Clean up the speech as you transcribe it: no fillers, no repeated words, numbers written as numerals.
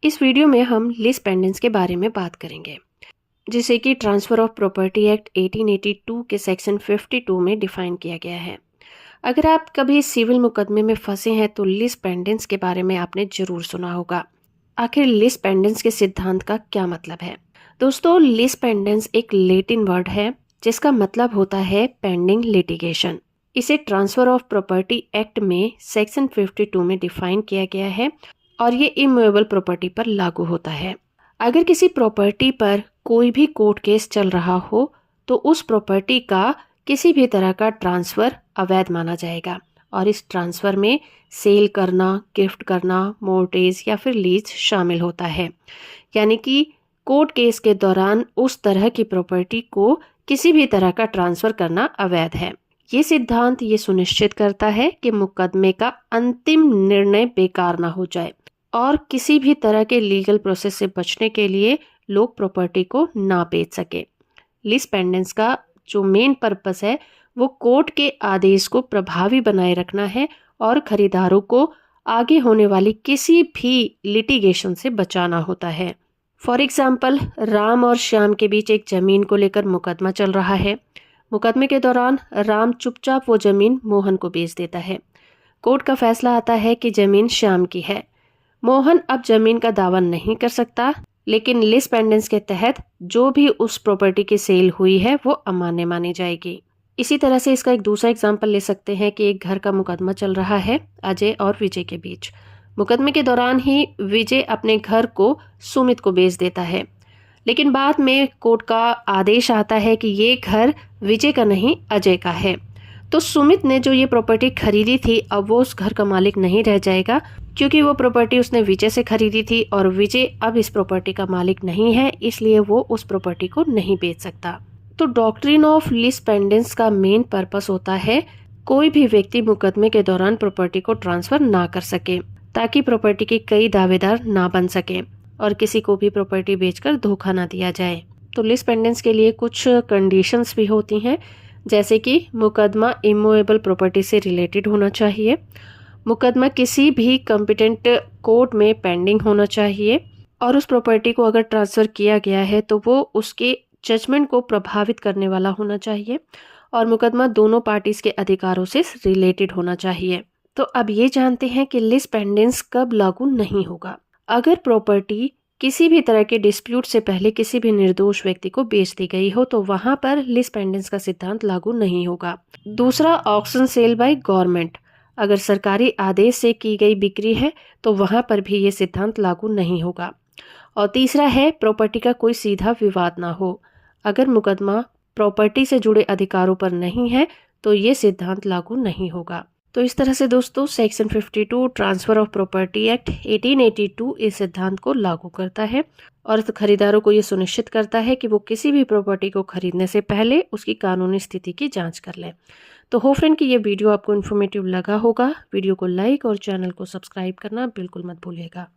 इस वीडियो में हम लीज पेंडेंस के बारे में बात करेंगे, जिसे कि ट्रांसफर ऑफ प्रॉपर्टी एक्ट 1882 के सेक्शन 52 में डिफाइन किया गया है। अगर आप कभी सिविल मुकदमे में फंसे हैं तो लीज पेंडेंस के बारे में आपने जरूर सुना होगा। आखिर लीज पेंडेंस के सिद्धांत का क्या मतलब है? दोस्तों, लीज पेंडेंस एक लैटिन वर्ड है जिसका मतलब होता है पेंडिंग लिटिगेशन। इसे ट्रांसफर ऑफ प्रॉपर्टी एक्ट में सेक्शन 52 में डिफाइन किया गया है और ये इमूवेबल प्रॉपर्टी पर लागू होता है। अगर किसी प्रॉपर्टी पर कोई भी कोर्ट केस चल रहा हो तो उस प्रॉपर्टी का किसी भी तरह का ट्रांसफर अवैध माना जाएगा और इस ट्रांसफर में सेल करना, गिफ्ट करना, मोर्टेज या फिर लीज शामिल होता है। यानी कि कोर्ट केस के दौरान उस तरह की प्रॉपर्टी को किसी भी तरह का ट्रांसफर करना अवैध है। ये सिद्धांत ये सुनिश्चित करता है कि मुकदमे का अंतिम निर्णय बेकार ना हो जाए और किसी भी तरह के लीगल प्रोसेस से बचने के लिए लोग प्रॉपर्टी को ना बेच सके। लीज पेंडेंस का जो मेन पर्पस है वो कोर्ट के आदेश को प्रभावी बनाए रखना है और खरीदारों को आगे होने वाली किसी भी लिटिगेशन से बचाना होता है। फॉर एग्जाम्पल, राम और श्याम के बीच एक जमीन को लेकर मुकदमा चल रहा है। मुकदमे के दौरान राम चुपचाप वो जमीन मोहन को बेच देता है। कोर्ट का फैसला आता है कि जमीन श्याम की है। मोहन अब जमीन का दावा नहीं कर सकता, लेकिन लीज पेंडेंस के तहत जो भी उस प्रॉपर्टी की सेल हुई है वो अमान्य मानी जाएगी। इसी तरह से इसका एक दूसरा एग्जाम्पल ले सकते हैं कि एक घर का मुकदमा चल रहा है अजय और विजय के बीच। मुकदमे के दौरान ही विजय अपने घर को सुमित को बेच देता है, लेकिन बाद में कोर्ट का आदेश आता है कि ये घर विजय का नहीं अजय का है। तो सुमित ने जो ये प्रॉपर्टी खरीदी थी अब वो उस घर का मालिक नहीं रह जाएगा, क्योंकि वो प्रॉपर्टी उसने विजय से खरीदी थी और विजय अब इस प्रॉपर्टी का मालिक नहीं है, इसलिए वो उस प्रॉपर्टी को नहीं बेच सकता। तो डॉक्ट्रिन ऑफ लीज पेंडेंस का मेन पर्पस होता है कोई भी व्यक्ति मुकदमे के दौरान प्रॉपर्टी को ट्रांसफर ना कर सके, ताकि प्रॉपर्टी के कई दावेदार ना बन सके और किसी को भी प्रॉपर्टी बेचकर धोखा ना दिया जाए। तो लीज पेंडेंस के लिए कुछ कंडीशंस भी होती हैं, जैसे कि मुकदमा इमूवेबल प्रॉपर्टी से रिलेटेड होना चाहिए, मुकदमा किसी भी कॉम्पिटेंट कोर्ट में पेंडिंग होना चाहिए और उस प्रॉपर्टी को अगर ट्रांसफर किया गया है तो वो उसके जजमेंट को प्रभावित करने वाला होना चाहिए और मुकदमा दोनों पार्टीज के अधिकारों से रिलेटेड होना चाहिए। तो अब ये जानते हैं कि लीज पेंडेंस कब लागू नहीं होगा। अगर प्रॉपर्टी किसी भी तरह के डिस्प्यूट से पहले किसी भी निर्दोष व्यक्ति को बेच दी गई हो तो वहां पर लीज पेंडेंस का सिद्धांत लागू नहीं होगा। दूसरा, ऑक्शन सेल बाय गवर्नमेंट। अगर सरकारी आदेश से की गई बिक्री है तो वहां पर भी ये सिद्धांत लागू नहीं होगा। और तीसरा है, प्रॉपर्टी का कोई सीधा विवाद ना हो। अगर मुकदमा प्रॉपर्टी से जुड़े अधिकारों पर नहीं है तो ये सिद्धांत लागू नहीं होगा। तो इस तरह से दोस्तों section 52 transfer of property act 1882 इस सिद्धांत को लागू करता है और खरीदारों को ये सुनिश्चित करता है कि वो किसी भी प्रॉपर्टी को खरीदने से पहले उसकी कानूनी स्थिति की जांच कर लें। तो हो फ्रेंड कि ये वीडियो आपको इन्फॉर्मेटिव लगा होगा। वीडियो को लाइक और चैनल को सब्सक्राइब करना बिल्कुल मत भूलिएगा।